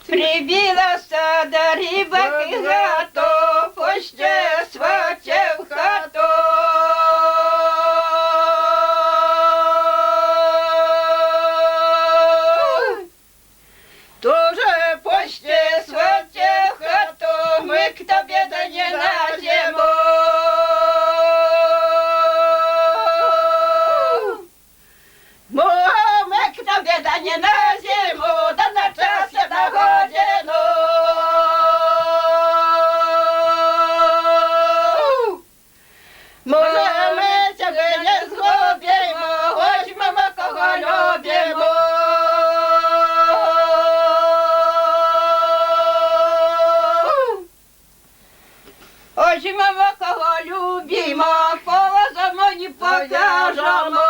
Прибилася до рибок гато, поще сваче в хату. Тоже поще сваче в хату, мы к тебе да не найдем. Ми к тебе да не на зиму, да на час я на годину. Може, ми тебе не згубимо, возьмемо кого любимо. Возьмемо кого любимо, повозимо не покажемо.